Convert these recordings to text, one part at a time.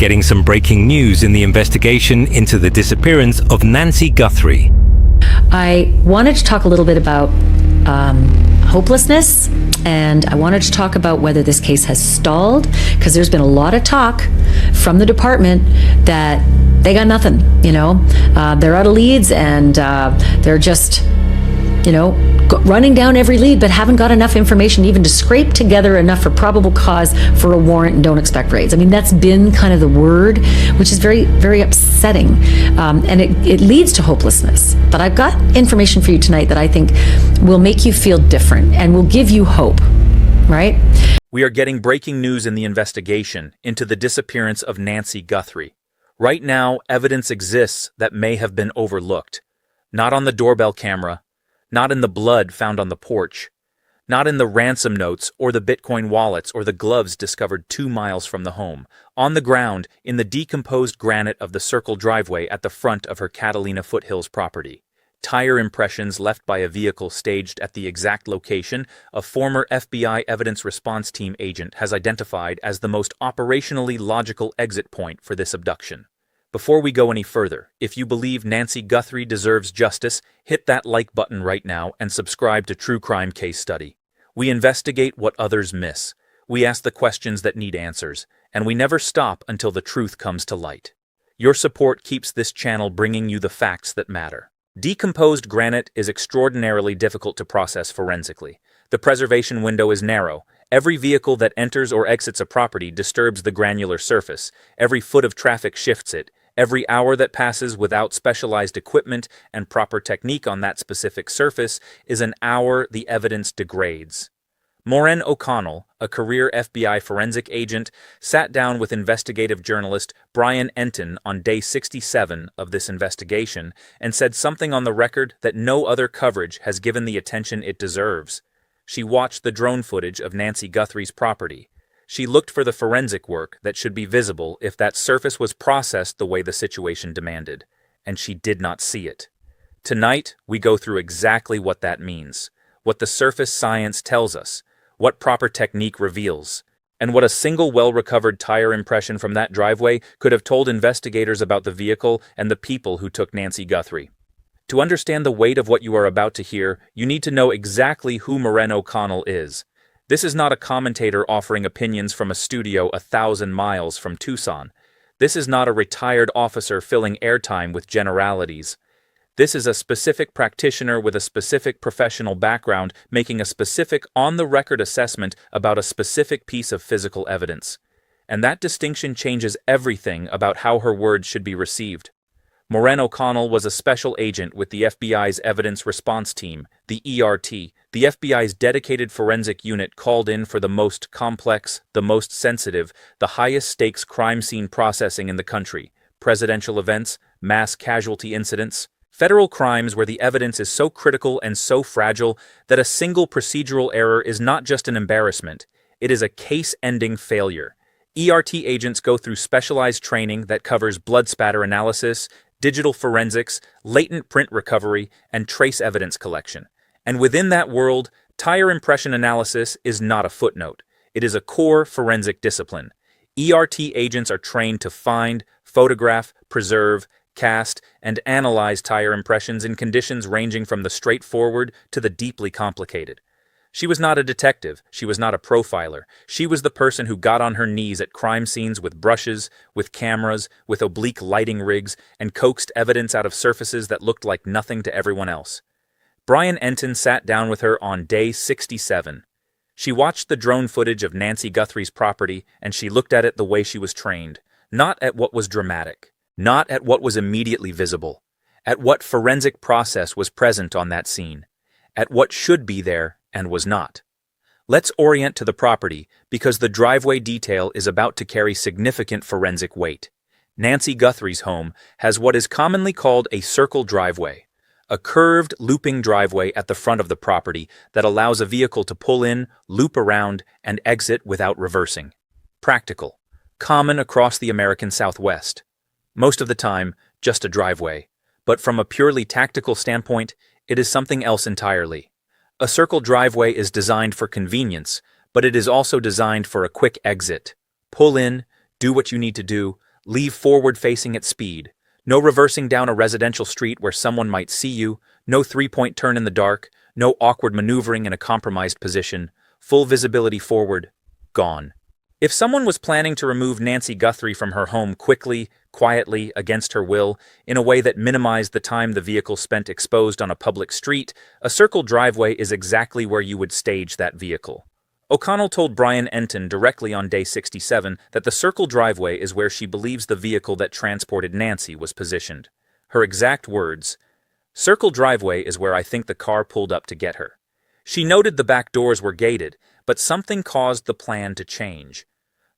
getting some breaking news in the investigation into the disappearance of Nancy Guthrie. I wanted to talk a little bit about hopelessness, and I wanted to talk about whether this case has stalled, because there's been a lot of talk from the department that they got nothing, they're out of leads, and they're just, running down every lead, but haven't got enough information even to scrape together enough for probable cause for a warrant, and don't expect raids. I mean, that's been kind of the word, which is very, very upsetting. And it leads to hopelessness. But I've got information for you tonight that I think will make you feel different and will give you hope, right? We are getting breaking news in the investigation into the disappearance of Nancy Guthrie. Right now, evidence exists that may have been overlooked. Not on the doorbell camera, not in the blood found on the porch, not in the ransom notes or the Bitcoin wallets or the gloves discovered 2 miles from the home. On the ground, in the decomposed granite of the circle driveway at the front of her Catalina Foothills property. Tire impressions left by a vehicle staged at the exact location a former FBI Evidence Response Team agent has identified as the most operationally logical exit point for this abduction. Before we go any further, if you believe Nancy Guthrie deserves justice, hit that like button right now and subscribe to True Crime Case Study. We investigate what others miss. We ask the questions that need answers, and we never stop until the truth comes to light. Your support keeps this channel bringing you the facts that matter. Decomposed granite is extraordinarily difficult to process forensically. The preservation window is narrow. Every vehicle that enters or exits a property disturbs the granular surface. Every foot of traffic shifts it. Every hour that passes without specialized equipment and proper technique on that specific surface is an hour the evidence degrades. Maureen O'Connell, a career FBI forensic agent, sat down with investigative journalist Brian Enton on day 67 of this investigation and said something on the record that no other coverage has given the attention it deserves. She watched the drone footage of Nancy Guthrie's property. She looked for the forensic work that should be visible if that surface was processed the way the situation demanded, and she did not see it. Tonight, we go through exactly what that means, what the surface science tells us, what proper technique reveals, and what a single well-recovered tire impression from that driveway could have told investigators about the vehicle and the people who took Nancy Guthrie. To understand the weight of what you are about to hear, you need to know exactly who Maureen O'Connell is. This is not a commentator offering opinions from a studio 1,000 miles from Tucson. This is not a retired officer filling airtime with generalities. This is a specific practitioner with a specific professional background making a specific on-the-record assessment about a specific piece of physical evidence. And that distinction changes everything about how her words should be received. Maureen O'Connell was a special agent with the FBI's Evidence Response Team, the ERT, the FBI's dedicated forensic unit called in for the most complex, the most sensitive, the highest-stakes crime scene processing in the country, presidential events, mass casualty incidents, federal crimes where the evidence is so critical and so fragile that a single procedural error is not just an embarrassment, it is a case-ending failure. ERT agents go through specialized training that covers blood spatter analysis, digital forensics, latent print recovery, and trace evidence collection. And within that world, tire impression analysis is not a footnote. It is a core forensic discipline. ERT agents are trained to find, photograph, preserve, cast, and analyze tire impressions in conditions ranging from the straightforward to the deeply complicated. She was not a detective. She was not a profiler. She was the person who got on her knees at crime scenes with brushes, with cameras, with oblique lighting rigs, and coaxed evidence out of surfaces that looked like nothing to everyone else. Brian Enton sat down with her on day 67. She watched the drone footage of Nancy Guthrie's property, and she looked at it the way she was trained, not at what was dramatic, not at what was immediately visible, at what forensic process was present on that scene, at what should be there and was not. Let's orient to the property because the driveway detail is about to carry significant forensic weight. Nancy Guthrie's home has what is commonly called a circle driveway, a curved, looping driveway at the front of the property that allows a vehicle to pull in, loop around, and exit without reversing. Practical, common across the American Southwest. Most of the time, just a driveway, but from a purely tactical standpoint, it is something else entirely. A circle driveway is designed for convenience, but it is also designed for a quick exit. Pull in, do what you need to do, Leave forward facing at speed. No reversing down a residential street where someone might see you. No three-point turn in the dark. No awkward maneuvering in a compromised position. Full visibility forward. Gone. If someone was planning to remove Nancy Guthrie from her home quickly, quietly, against her will, in a way that minimized the time the vehicle spent exposed on a public street, a circle driveway is exactly where you would stage that vehicle. O'Connell told Brian Enton directly on day 67 that the circle driveway is where she believes the vehicle that transported Nancy was positioned. Her exact words, "Circle driveway is where I think the car pulled up to get her." She noted the back doors were gated, but something caused the plan to change.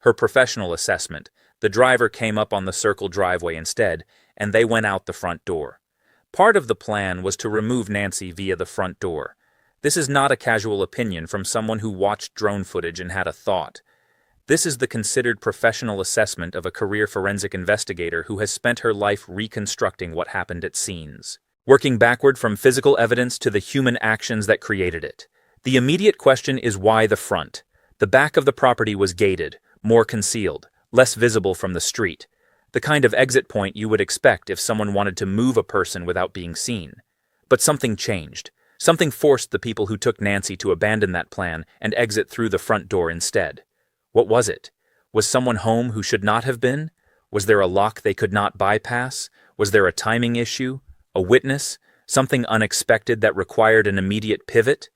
Her professional assessment, the driver came up on the circle driveway instead, and they went out the front door. Part of the plan was to remove Nancy via the front door. This is not a casual opinion from someone who watched drone footage and had a thought. This is the considered professional assessment of a career forensic investigator who has spent her life reconstructing what happened at scenes, working backward from physical evidence to the human actions that created it. The immediate question is why the front? The back of the property was gated, more concealed, less visible from the street, the kind of exit point you would expect if someone wanted to move a person without being seen. But something changed. Something forced the people who took Nancy to abandon that plan and exit through the front door instead. What was it? Was someone home who should not have been? Was there a lock they could not bypass? Was there a timing issue? A witness? Something unexpected that required an immediate pivot?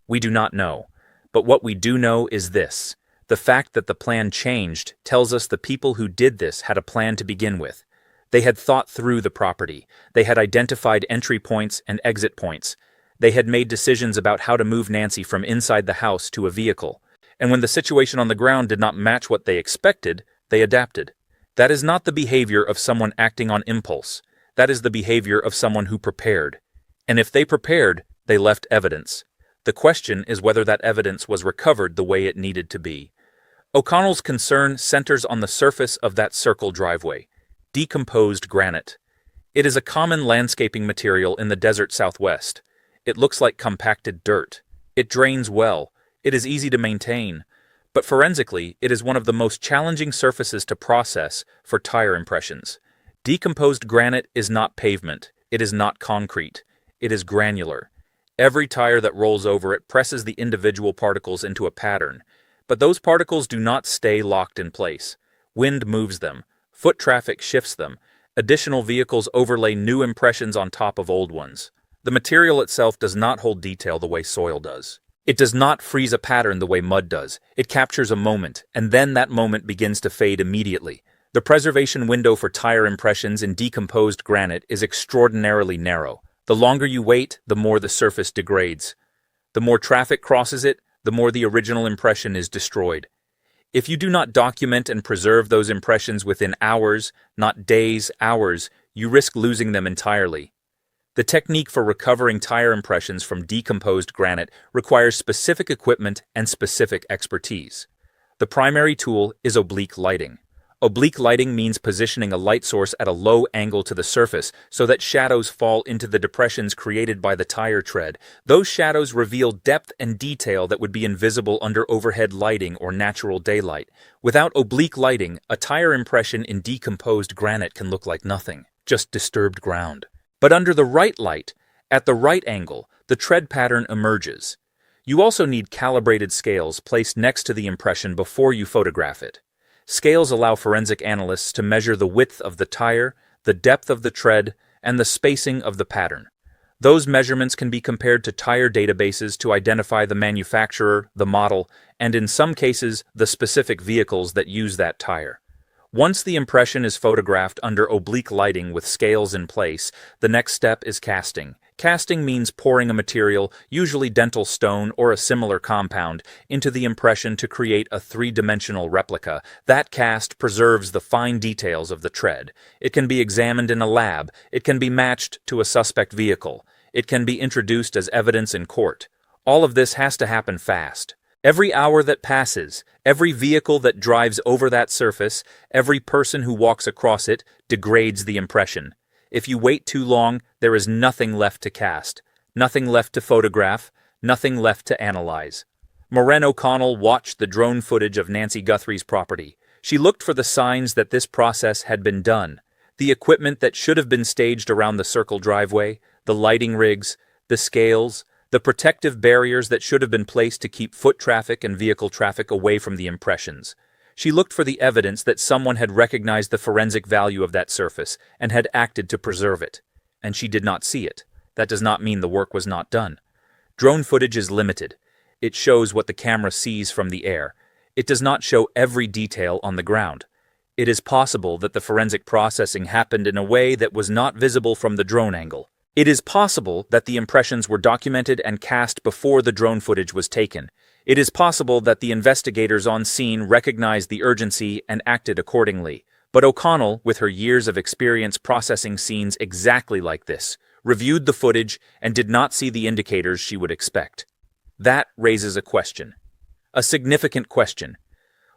We do not know. But what we do know is this. The fact that the plan changed tells us the people who did this had a plan to begin with. They had thought through the property. They had identified entry points and exit points. They had made decisions about how to move Nancy from inside the house to a vehicle. And when the situation on the ground did not match what they expected, they adapted. That is not the behavior of someone acting on impulse. That is the behavior of someone who prepared. And if they prepared, they left evidence. The question is whether that evidence was recovered the way it needed to be. O'Connell's concern centers on the surface of that circle driveway, decomposed granite. It is a common landscaping material in the desert Southwest. It looks like compacted dirt. It drains well. It is easy to maintain. But forensically, it is one of the most challenging surfaces to process for tire impressions. Decomposed granite is not pavement. It is not concrete. It is granular. Every tire that rolls over it presses the individual particles into a pattern. But those particles do not stay locked in place. Wind moves them. Foot traffic shifts them. Additional vehicles overlay new impressions on top of old ones. The material itself does not hold detail the way soil does. It does not freeze a pattern the way mud does. It captures a moment, and then that moment begins to fade immediately. The preservation window for tire impressions in decomposed granite is extraordinarily narrow. The longer you wait, the more the surface degrades. The more traffic crosses it, the more the original impression is destroyed. If you do not document and preserve those impressions within hours, not days, hours, you risk losing them entirely. The technique for recovering tire impressions from decomposed granite requires specific equipment and specific expertise. The primary tool is oblique lighting. Oblique lighting means positioning a light source at a low angle to the surface so that shadows fall into the depressions created by the tire tread. Those shadows reveal depth and detail that would be invisible under overhead lighting or natural daylight. Without oblique lighting, a tire impression in decomposed granite can look like nothing, just disturbed ground. But under the right light, at the right angle, the tread pattern emerges. You also need calibrated scales placed next to the impression before you photograph it. Scales allow forensic analysts to measure the width of the tire, the depth of the tread, and the spacing of the pattern. Those measurements can be compared to tire databases to identify the manufacturer, the model, and in some cases, the specific vehicles that use that tire. Once the impression is photographed under oblique lighting with scales in place, the next step is casting. Casting means pouring a material, usually dental stone or a similar compound, into the impression to create a three-dimensional replica. That cast preserves the fine details of the tread. It can be examined in a lab. It can be matched to a suspect vehicle. It can be introduced as evidence in court. All of this has to happen fast. Every hour that passes, every vehicle that drives over that surface, every person who walks across it degrades the impression. If you wait too long, there is nothing left to cast, nothing left to photograph, nothing left to analyze. Maureen O'Connell watched the drone footage of Nancy Guthrie's property. She looked for the signs that this process had been done, the equipment that should have been staged around the circle driveway, the lighting rigs, the scales, the protective barriers that should have been placed to keep foot traffic and vehicle traffic away from the impressions. She looked for the evidence that someone had recognized the forensic value of that surface and had acted to preserve it. And she did not see it. That does not mean the work was not done. Drone footage is limited. It shows what the camera sees from the air. It does not show every detail on the ground. It is possible that the forensic processing happened in a way that was not visible from the drone angle. It is possible that the impressions were documented and cast before the drone footage was taken. It is possible that the investigators on scene recognized the urgency and acted accordingly. But O'Connell, with her years of experience processing scenes exactly like this, reviewed the footage and did not see the indicators she would expect. That raises a question. A significant question.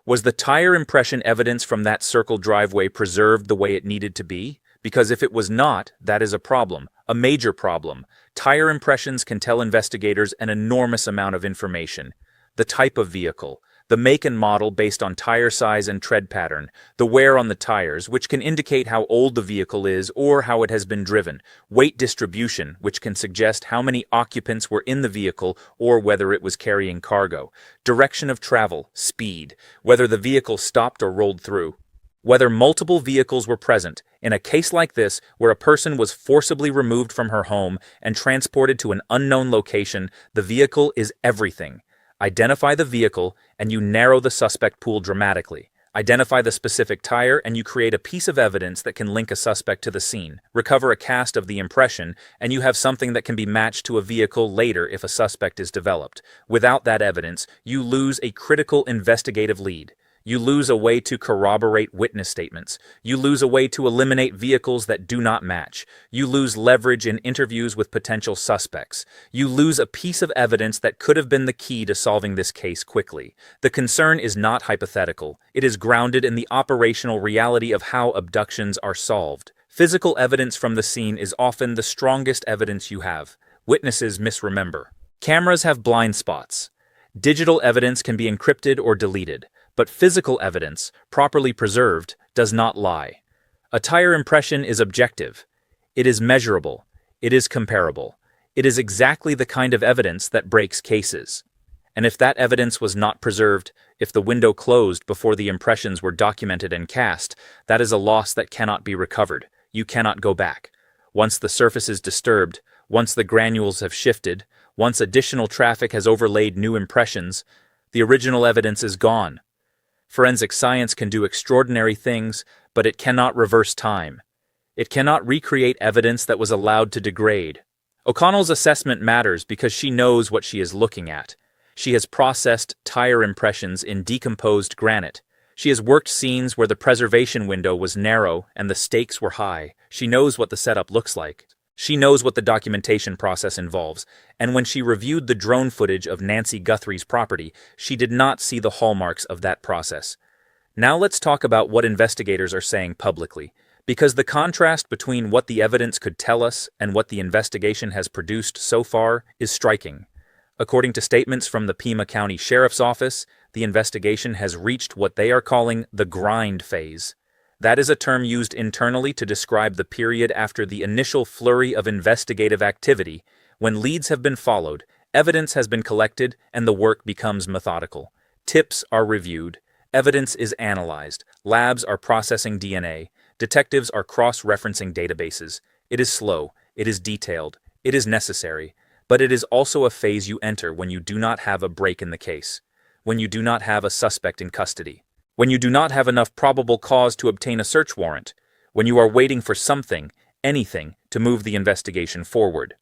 Was the tire impression evidence from that circle driveway preserved the way it needed to be? Because if it was not, that is a problem, a major problem. Tire impressions can tell investigators an enormous amount of information. The type of vehicle, the make and model based on tire size and tread pattern, the wear on the tires, which can indicate how old the vehicle is or how it has been driven, weight distribution, which can suggest how many occupants were in the vehicle or whether it was carrying cargo, direction of travel, speed, whether the vehicle stopped or rolled through, whether multiple vehicles were present. In a case like this, where a person was forcibly removed from her home and transported to an unknown location, the vehicle is everything. Identify the vehicle, and you narrow the suspect pool dramatically. Identify the specific tire, and you create a piece of evidence that can link a suspect to the scene. Recover a cast of the impression, and you have something that can be matched to a vehicle later if a suspect is developed. Without that evidence, you lose a critical investigative lead. You lose a way to corroborate witness statements. You lose a way to eliminate vehicles that do not match. You lose leverage in interviews with potential suspects. You lose a piece of evidence that could have been the key to solving this case quickly. The concern is not hypothetical. It is grounded in the operational reality of how abductions are solved. Physical evidence from the scene is often the strongest evidence you have. Witnesses misremember. Cameras have blind spots. Digital evidence can be encrypted or deleted. But physical evidence, properly preserved, does not lie. A tire impression is objective. It is measurable. It is comparable. It is exactly the kind of evidence that breaks cases. And if that evidence was not preserved, if the window closed before the impressions were documented and cast, that is a loss that cannot be recovered. You cannot go back. Once the surface is disturbed, once the granules have shifted, once additional traffic has overlaid new impressions, the original evidence is gone. Forensic science can do extraordinary things, but it cannot reverse time. It cannot recreate evidence that was allowed to degrade. O'Connell's assessment matters because she knows what she is looking at. She has processed tire impressions in decomposed granite. She has worked scenes where the preservation window was narrow and the stakes were high. She knows what the setup looks like. She knows what the documentation process involves, and when she reviewed the drone footage of Nancy Guthrie's property, she did not see the hallmarks of that process. Now let's talk about what investigators are saying publicly, because the contrast between what the evidence could tell us and what the investigation has produced so far is striking. According to statements from the Pima County Sheriff's Office, the investigation has reached what they are calling the grind phase. That is a term used internally to describe the period after the initial flurry of investigative activity, when leads have been followed, evidence has been collected, and the work becomes methodical. Tips are reviewed, evidence is analyzed, labs are processing DNA, detectives are cross-referencing databases. It is slow, it is detailed, it is necessary, but it is also a phase you enter when you do not have a break in the case, when you do not have a suspect in custody, when you do not have enough probable cause to obtain a search warrant, when you are waiting for something, anything, to move the investigation forward.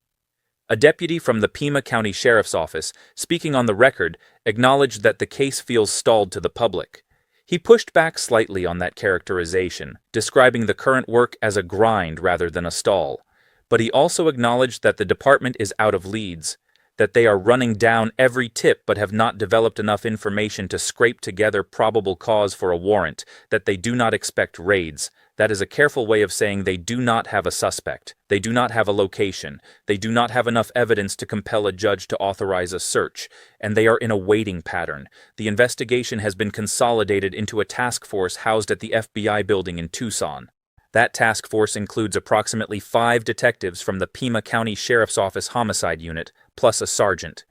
A deputy from the Pima County Sheriff's Office, speaking on the record, acknowledged that the case feels stalled to the public. He pushed back slightly on that characterization, describing the current work as a grind rather than a stall. But he also acknowledged that the department is out of leads, that they are running down every tip but have not developed enough information to scrape together probable cause for a warrant, that they do not expect raids, That is a careful way of saying they do not have a suspect, they do not have a location, they do not have enough evidence to compel a judge to authorize a search, and they are in a waiting pattern. The investigation has been consolidated into a task force housed at the FBI building in Tucson. That task force includes approximately 5 detectives from the Pima County Sheriff's Office Homicide Unit, plus a sergeant.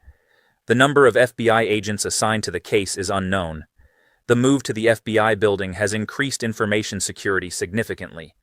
The number of FBI agents assigned to the case is unknown. The move to the FBI building has increased information security significantly.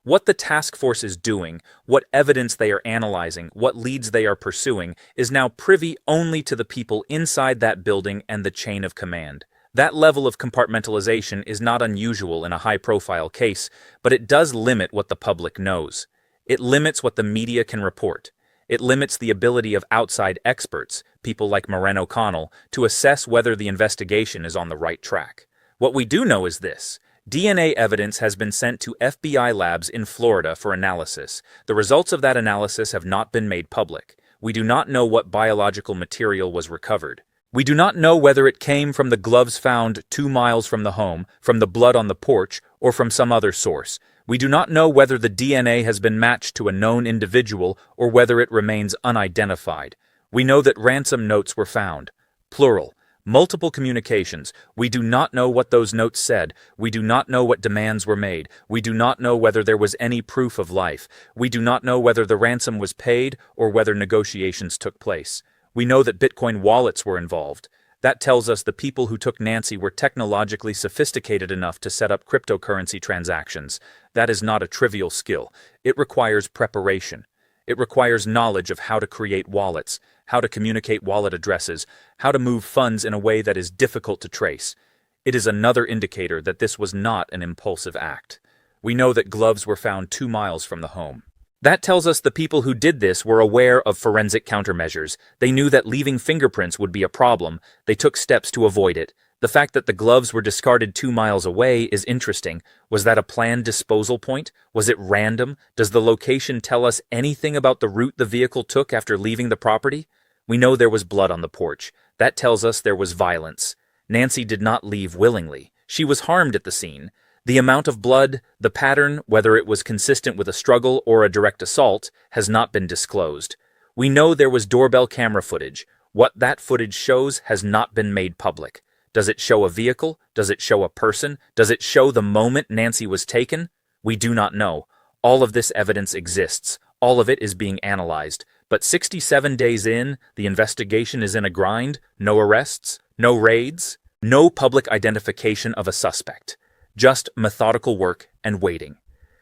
What the task force is doing, what evidence they are analyzing, what leads they are pursuing, is now privy only to the people inside that building and the chain of command. That level of compartmentalization is not unusual in a high-profile case, but it does limit what the public knows. It limits what the media can report. It limits the ability of outside experts, people like Maureen O'Connell, to assess whether the investigation is on the right track. What we do know is this. DNA evidence has been sent to FBI labs in Florida for analysis. The results of that analysis have not been made public. We do not know what biological material was recovered. We do not know whether it came from the gloves found 2 miles from the home, from the blood on the porch, or from some other source. We do not know whether the DNA has been matched to a known individual or whether it remains unidentified. We know that ransom notes were found. Plural. Multiple communications. We do not know what those notes said. We do not know what demands were made. We do not know whether there was any proof of life. We do not know whether the ransom was paid or whether negotiations took place. We know that Bitcoin wallets were involved. That tells us the people who took Nancy were technologically sophisticated enough to set up cryptocurrency transactions. That is not a trivial skill. It requires preparation. It requires knowledge of how to create wallets, how to communicate wallet addresses, how to move funds in a way that is difficult to trace. It is another indicator that this was not an impulsive act. We know that gloves were found 2 miles from the home. That tells us the people who did this were aware of forensic countermeasures. They knew that leaving fingerprints would be a problem. They took steps to avoid it. The fact that the gloves were discarded 2 miles away is interesting. Was that a planned disposal point? Was it random? Does the location tell us anything about the route the vehicle took after leaving the property? We know there was blood on the porch. That tells us there was violence. Nancy did not leave willingly. She was harmed at the scene. The amount of blood, the pattern, whether it was consistent with a struggle or a direct assault, has not been disclosed. We know there was doorbell camera footage. What that footage shows has not been made public. Does it show a vehicle? Does it show a person? Does it show the moment Nancy was taken? We do not know. All of this evidence exists. All of it is being analyzed. But 67 days in, the investigation is in a grind. No arrests, no raids, no public identification of a suspect. Just methodical work and waiting.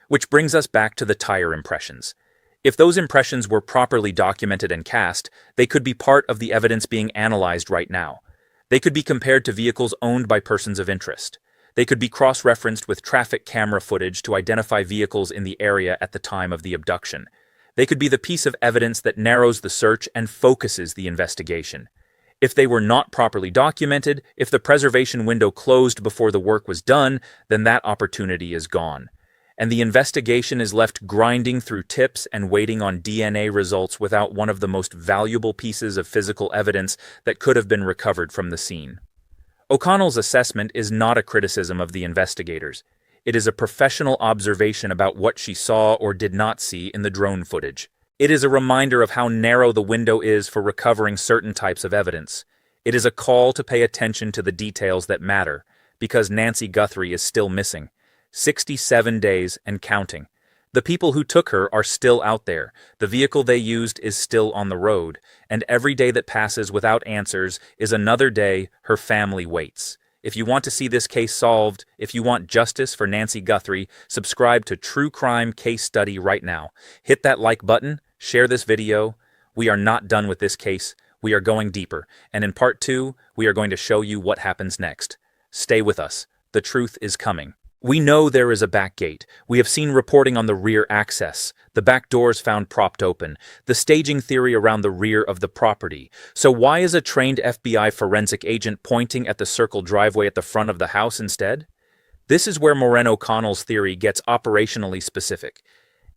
Which brings us back to the tire impressions. If those impressions were properly documented and cast, they could be part of the evidence being analyzed right now. They could be compared to vehicles owned by persons of interest. They could be cross-referenced with traffic camera footage to identify vehicles in the area at the time of the abduction. They could be the piece of evidence that narrows the search and focuses the investigation. If they were not properly documented, if the preservation window closed before the work was done, then that opportunity is gone. And the investigation is left grinding through tips and waiting on DNA results without one of the most valuable pieces of physical evidence that could have been recovered from the scene. O'Connell's assessment is not a criticism of the investigators. It is a professional observation about what she saw or did not see in the drone footage. It is a reminder of how narrow the window is for recovering certain types of evidence. It is a call to pay attention to the details that matter, because Nancy Guthrie is still missing. 67 days and counting. The people who took her are still out there. The vehicle they used is still on the road, and every day that passes without answers is another day her family waits. If you want to see this case solved, if you want justice for Nancy Guthrie, subscribe to True Crime Case Study right now. Hit that like button, share this video. We are not done with this case. We are going deeper, and in part 2, we are going to show you what happens next. Stay with us. The truth is coming. We know there is a back gate. We have seen reporting on the rear access, the back doors found propped open, the staging theory around the rear of the property. So why is a trained FBI forensic agent pointing at the circle driveway at the front of the house instead? This is where Maureen O'Connell's theory gets operationally specific,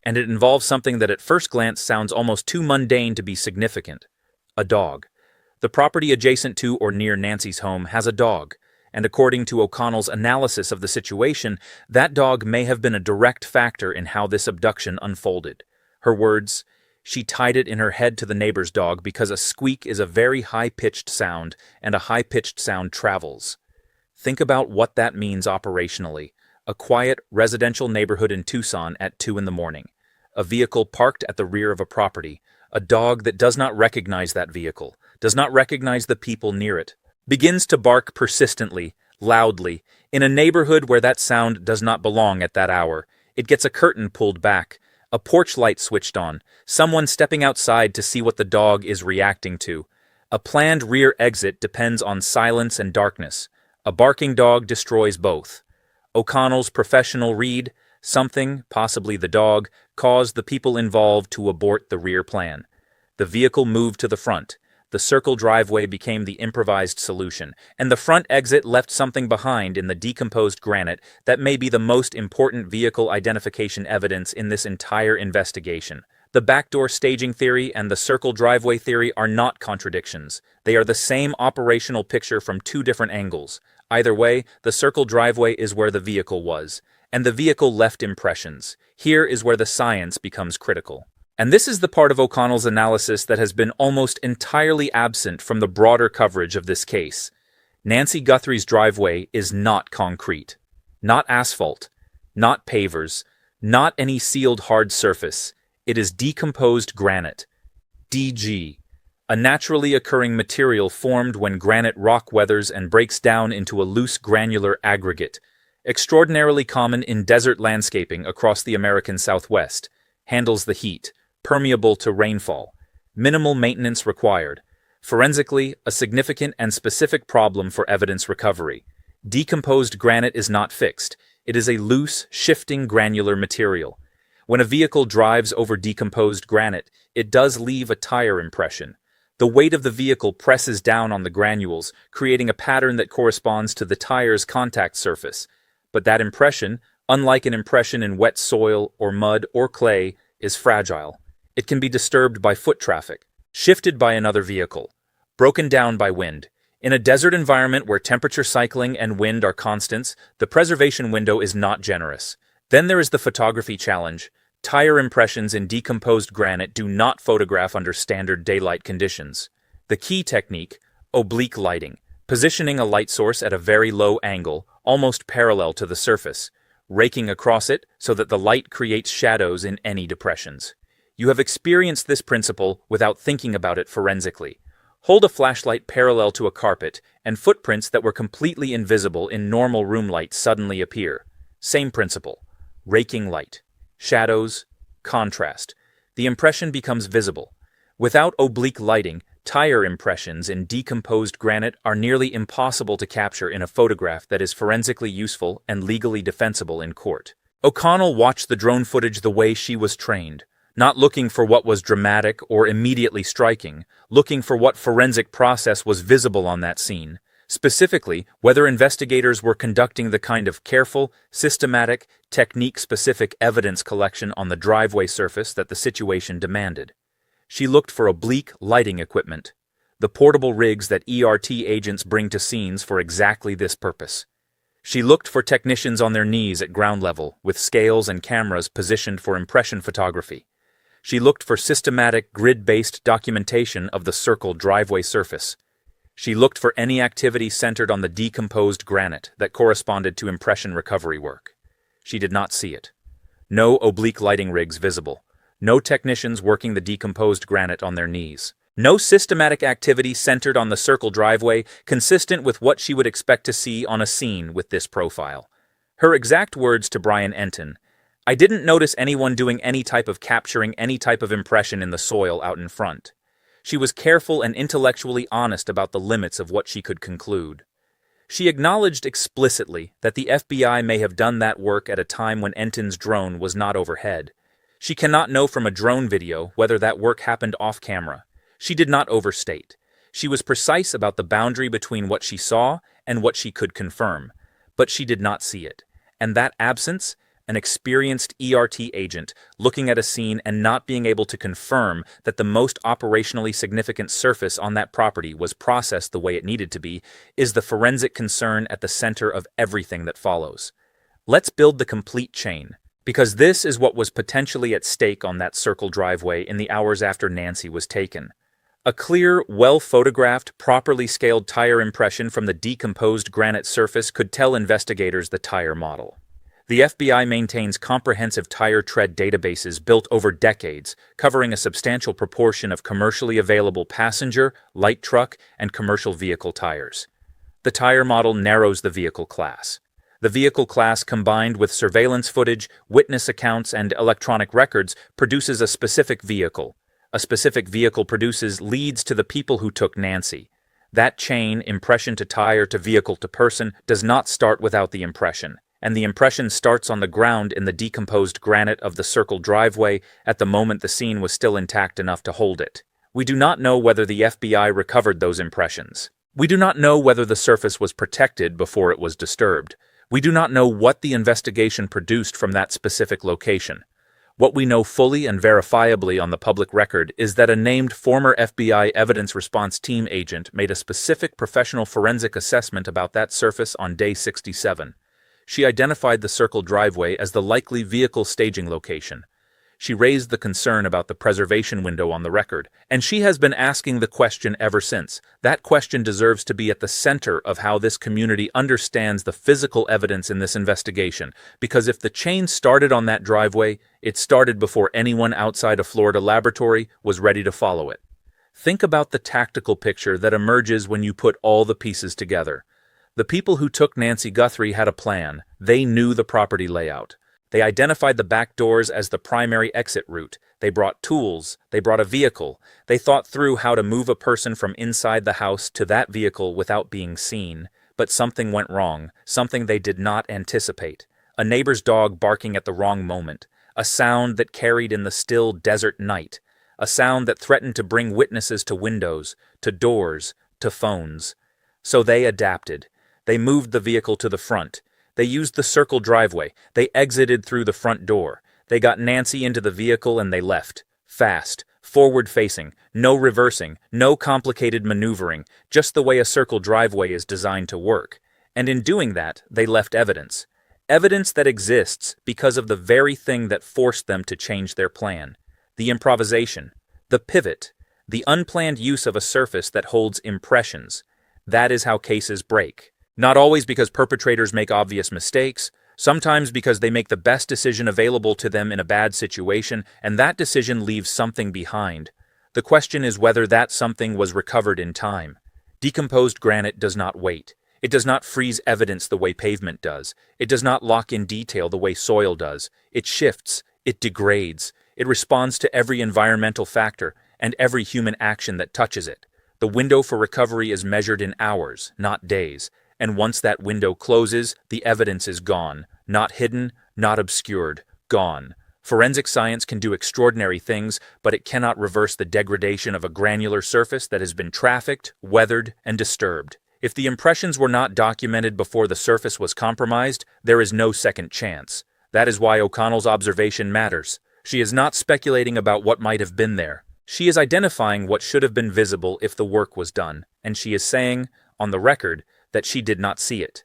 and it involves something that at first glance sounds almost too mundane to be significant. A dog. The property adjacent to or near Nancy's home has a dog. and according to O'Connell's analysis of the situation, that dog may have been a direct factor in how this abduction unfolded. Her words, "She tied it in her head to the neighbor's dog because a squeak is a very high-pitched sound, and a high-pitched sound travels." Think about what that means operationally. A quiet, residential neighborhood in Tucson at 2 in the morning. A vehicle parked at the rear of a property. A dog that does not recognize that vehicle, does not recognize the people near it, begins to bark persistently, loudly, in a neighborhood where that sound does not belong at that hour. It gets a curtain pulled back, a porch light switched on, someone stepping outside to see what the dog is reacting to. A planned rear exit depends on silence and darkness. A barking dog destroys both. O'Connell's professional read, something, possibly the dog, caused the people involved to abort the rear plan. The vehicle moved to the front. The circle driveway became the improvised solution, and the front exit left something behind in the decomposed granite that may be the most important vehicle identification evidence in this entire investigation. The backdoor staging theory and the circle driveway theory are not contradictions. They are the same operational picture from two different angles. Either way, the circle driveway is where the vehicle was, and the vehicle left impressions. Here is where the science becomes critical. And this is the part of O'Connell's analysis that has been almost entirely absent from the broader coverage of this case. Nancy Guthrie's driveway is not concrete, not asphalt, not pavers, not any sealed hard surface. It is decomposed granite, DG, a naturally occurring material formed when granite rock weathers and breaks down into a loose granular aggregate, extraordinarily common in desert landscaping across the American Southwest, handles the heat, permeable to rainfall, minimal maintenance required. Forensically, a significant and specific problem for evidence recovery. Decomposed granite is not fixed. It is a loose, shifting granular material. When a vehicle drives over decomposed granite, it does leave a tire impression. The weight of the vehicle presses down on the granules, creating a pattern that corresponds to the tire's contact surface. But that impression, unlike an impression in wet soil or mud or clay, is fragile. It can be disturbed by foot traffic, shifted by another vehicle, broken down by wind. In a desert environment where temperature cycling and wind are constants, the preservation window is not generous. Then there is the photography challenge. Tire impressions in decomposed granite do not photograph under standard daylight conditions. The key technique, oblique lighting, positioning a light source at a very low angle, almost parallel to the surface, raking across it so that the light creates shadows in any depressions. You have experienced this principle without thinking about it forensically. Hold a flashlight parallel to a carpet, and footprints that were completely invisible in normal room light suddenly appear. Same principle. Raking light. Shadows. Contrast. The impression becomes visible. Without oblique lighting, tire impressions in decomposed granite are nearly impossible to capture in a photograph that is forensically useful and legally defensible in court. O'Connell watched the drone footage the way she was trained, not looking for what was dramatic or immediately striking, looking for what forensic process was visible on that scene. Specifically, whether investigators were conducting the kind of careful, systematic, technique-specific evidence collection on the driveway surface that the situation demanded. She looked for oblique lighting equipment, the portable rigs that ERT agents bring to scenes for exactly this purpose. She looked for technicians on their knees at ground level, with scales and cameras positioned for impression photography. She looked for systematic, grid-based documentation of the circle driveway surface. She looked for any activity centered on the decomposed granite that corresponded to impression recovery work. She did not see it. No oblique lighting rigs visible. No technicians working the decomposed granite on their knees. No systematic activity centered on the circle driveway consistent with what she would expect to see on a scene with this profile. Her exact words to Brian Enton, "I didn't notice anyone doing any type of capturing any type of impression in the soil out in front." She was careful and intellectually honest about the limits of what she could conclude. She acknowledged explicitly that the FBI may have done that work at a time when Enton's drone was not overhead. She cannot know from a drone video whether that work happened off-camera. She did not overstate. She was precise about the boundary between what she saw and what she could confirm, but she did not see it. And that absence, an experienced ERT agent looking at a scene and not being able to confirm that the most operationally significant surface on that property was processed the way it needed to be, is the forensic concern at the center of everything that follows. Let's build the complete chain, because this is what was potentially at stake on that circle driveway in the hours after Nancy was taken. A clear, well-photographed, properly scaled tire impression from the decomposed granite surface could tell investigators the tire model. The FBI maintains comprehensive tire tread databases built over decades, covering a substantial proportion of commercially available passenger, light truck, and commercial vehicle tires. The tire model narrows the vehicle class. The vehicle class, combined with surveillance footage, witness accounts, and electronic records, produces a specific vehicle. A specific vehicle produces leads to the people who took Nancy. That chain, impression to tire to vehicle to person, does not start without the impression, and the impression starts on the ground in the decomposed granite of the circle driveway at the moment the scene was still intact enough to hold it. We do not know whether the FBI recovered those impressions. We do not know whether the surface was protected before it was disturbed. We do not know what the investigation produced from that specific location. What we know fully and verifiably on the public record is that a named former FBI Evidence Response Team agent made a specific professional forensic assessment about that surface on day 67. She identified the circle driveway as the likely vehicle staging location. She raised the concern about the preservation window on the record, and she has been asking the question ever since. That question deserves to be at the center of how this community understands the physical evidence in this investigation, because if the chain started on that driveway, it started before anyone outside a Florida laboratory was ready to follow it. Think about the tactical picture that emerges when you put all the pieces together. The people who took Nancy Guthrie had a plan. They knew the property layout. They identified the back doors as the primary exit route. They brought tools. They brought a vehicle. They thought through how to move a person from inside the house to that vehicle without being seen. But something went wrong, something they did not anticipate. A neighbor's dog barking at the wrong moment. A sound that carried in the still desert night. A sound that threatened to bring witnesses to windows, to doors, to phones. So they adapted. They moved the vehicle to the front. They used the circle driveway. They exited through the front door. They got Nancy into the vehicle and they left. Fast, forward-facing, no reversing, no complicated maneuvering, just the way a circle driveway is designed to work. And in doing that, they left evidence. Evidence that exists because of the very thing that forced them to change their plan. The improvisation, the pivot, the unplanned use of a surface that holds impressions. That is how cases break. Not always because perpetrators make obvious mistakes, sometimes because they make the best decision available to them in a bad situation, and that decision leaves something behind. The question is whether that something was recovered in time. Decomposed granite does not wait. It does not freeze evidence the way pavement does. It does not lock in detail the way soil does. It shifts. It degrades. It responds to every environmental factor and every human action that touches it. The window for recovery is measured in hours, not days. And once that window closes, the evidence is gone. Not hidden, not obscured. Gone. Forensic science can do extraordinary things, but it cannot reverse the degradation of a granular surface that has been trafficked, weathered, and disturbed. If the impressions were not documented before the surface was compromised, there is no second chance. That is why O'Connell's observation matters. She is not speculating about what might have been there. She is identifying what should have been visible if the work was done, and she is saying, on the record, that she did not see it.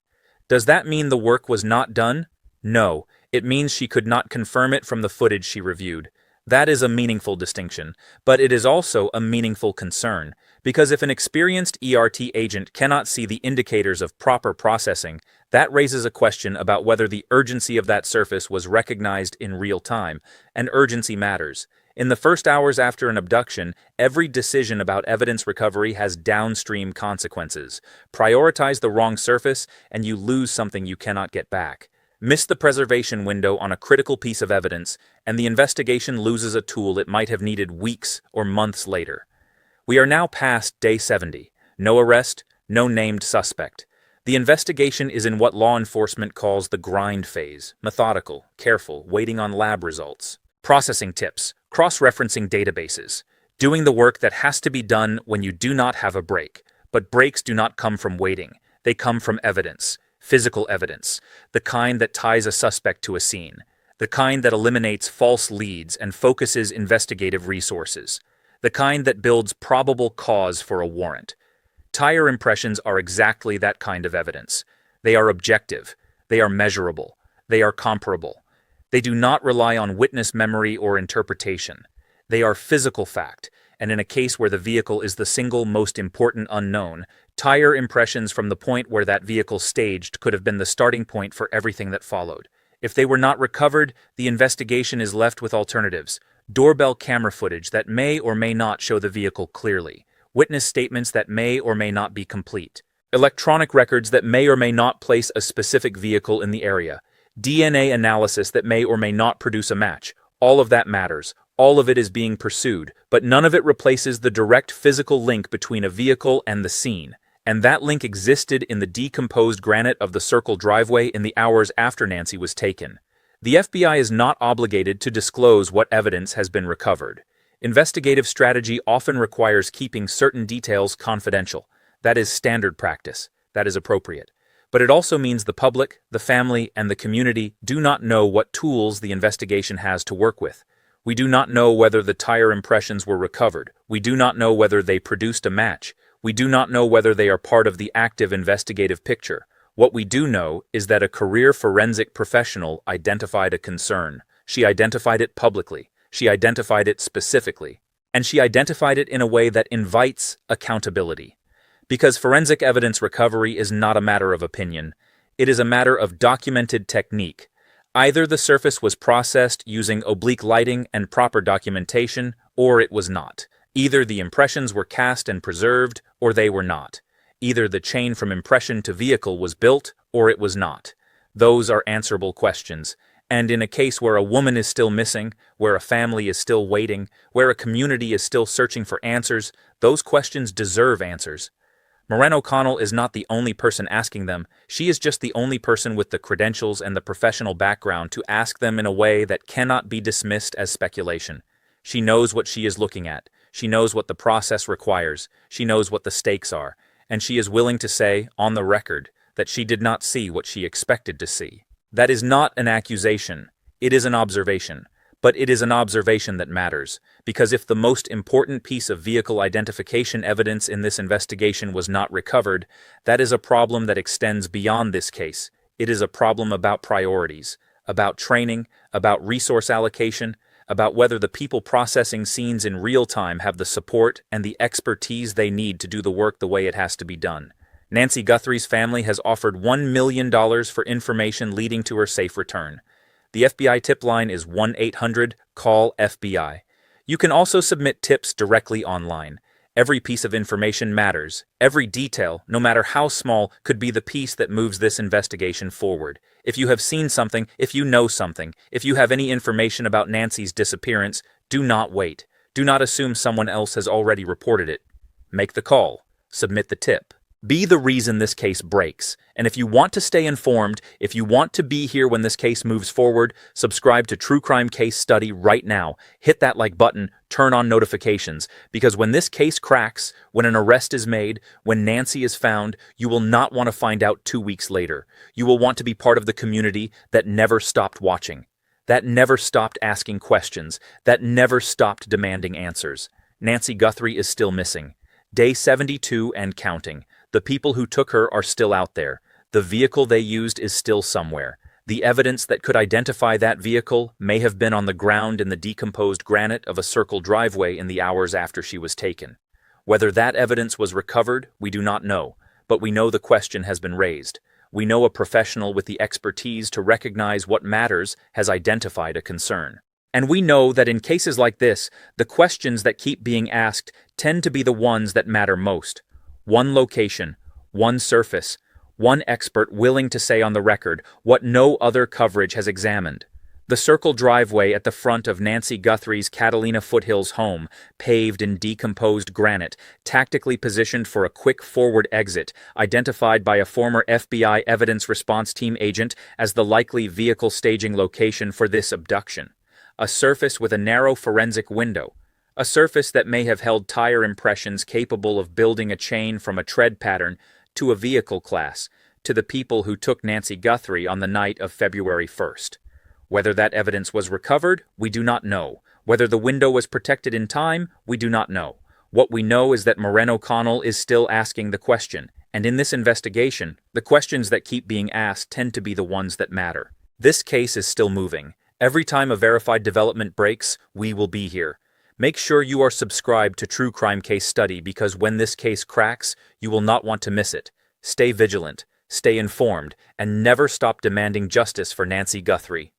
Does that mean the work was not done? No, it means she could not confirm it from the footage she reviewed. That is a meaningful distinction, but it is also a meaningful concern, because if an experienced ERT agent cannot see the indicators of proper processing, that raises a question about whether the urgency of that surface was recognized in real time, and urgency matters. In the first hours after an abduction, every decision about evidence recovery has downstream consequences. Prioritize the wrong surface, and you lose something you cannot get back. Miss the preservation window on a critical piece of evidence, and the investigation loses a tool it might have needed weeks or months later. We are now past day 70. No arrest, no named suspect. The investigation is in what law enforcement calls the grind phase, methodical, careful, waiting on lab results. Processing tips, cross-referencing databases, doing the work that has to be done when you do not have a break. But breaks do not come from waiting. They come from evidence, physical evidence, the kind that ties a suspect to a scene. the kind that eliminates false leads and focuses investigative resources, the kind that builds probable cause for a warrant. Tire impressions are exactly that kind of evidence. They are objective, they are measurable, they are comparable. They do not rely on witness memory or interpretation. They are physical fact, and in a case where the vehicle is the single most important unknown, tire impressions from the point where that vehicle staged could have been the starting point for everything that followed. If they were not recovered, the investigation is left with alternatives: doorbell camera footage that may or may not show the vehicle clearly, witness statements that may or may not be complete, electronic records that may or may not place a specific vehicle in the area, DNA analysis that may or may not produce a match. All of that matters. All of it is being pursued, but none of it replaces the direct physical link between a vehicle and the scene. And that link existed in the decomposed granite of the circle driveway in the hours after Nancy was taken. The FBI is not obligated to disclose what evidence has been recovered. Investigative strategy often requires keeping certain details confidential. That is standard practice. That is appropriate. But it also means the public, the family, and the community do not know what tools the investigation has to work with. We do not know whether the tire impressions were recovered. We do not know whether they produced a match. We do not know whether they are part of the active investigative picture. What we do know is that a career forensic professional identified a concern. She identified it publicly. She identified it specifically. And she identified it in a way that invites accountability. Because forensic evidence recovery is not a matter of opinion. It is a matter of documented technique. Either the surface was processed using oblique lighting and proper documentation, or it was not. Either the impressions were cast and preserved, or they were not. Either the chain from impression to vehicle was built, or it was not. Those are answerable questions. And in a case where a woman is still missing, where a family is still waiting, where a community is still searching for answers, those questions deserve answers. Moran O'Connell is not the only person asking them. She is just the only person with the credentials and the professional background to ask them in a way that cannot be dismissed as speculation. She knows what she is looking at. She knows what the process requires. She knows what the stakes are. And she is willing to say, on the record, that she did not see what she expected to see. That is not an accusation. It is an observation. But it is an observation that matters, because if the most important piece of vehicle identification evidence in this investigation was not recovered, that is a problem that extends beyond this case. It is a problem about priorities, about training, about resource allocation, about whether the people processing scenes in real time have the support and the expertise they need to do the work the way it has to be done. Nancy Guthrie's family has offered $1 million for information leading to her safe return. The FBI tip line is 1-800-CALL-FBI. You can also submit tips directly online. Every piece of information matters. Every detail, no matter how small, could be the piece that moves this investigation forward. If you have seen something, if you know something, if you have any information about Nancy's disappearance, do not wait. Do not assume someone else has already reported it. Make the call. Submit the tip. Be the reason this case breaks. And if you want to stay informed, if you want to be here when this case moves forward, subscribe to True Crime Case Study right now. Hit that like button, turn on notifications, because when this case cracks, when an arrest is made, when Nancy is found, you will not want to find out 2 weeks later. You will want to be part of the community that never stopped watching, that never stopped asking questions, that never stopped demanding answers. Nancy Guthrie is still missing. Day 72 and counting. The people who took her are still out there. The vehicle they used is still somewhere. The evidence that could identify that vehicle may have been on the ground in the decomposed granite of a circle driveway in the hours after she was taken. Whether that evidence was recovered, we do not know, but we know the question has been raised. We know a professional with the expertise to recognize what matters has identified a concern. And we know that in cases like this, the questions that keep being asked tend to be the ones that matter most. One location, one surface, one expert willing to say on the record what no other coverage has examined. The circle driveway at the front of Nancy Guthrie's Catalina Foothills home, paved in decomposed granite, tactically positioned for a quick forward exit, identified by a former FBI Evidence Response Team agent as the likely vehicle staging location for this abduction. A surface with a narrow forensic window. A surface that may have held tire impressions capable of building a chain from a tread pattern to a vehicle class, to the people who took Nancy Guthrie on the night of February 1st. Whether that evidence was recovered, we do not know. Whether the window was protected in time, we do not know. What we know is that Moreno Connell is still asking the question, and in this investigation, the questions that keep being asked tend to be the ones that matter. This case is still moving. Every time a verified development breaks, we will be here. Make sure you are subscribed to True Crime Case Study because when this case cracks, you will not want to miss it. Stay vigilant, stay informed, and never stop demanding justice for Nancy Guthrie.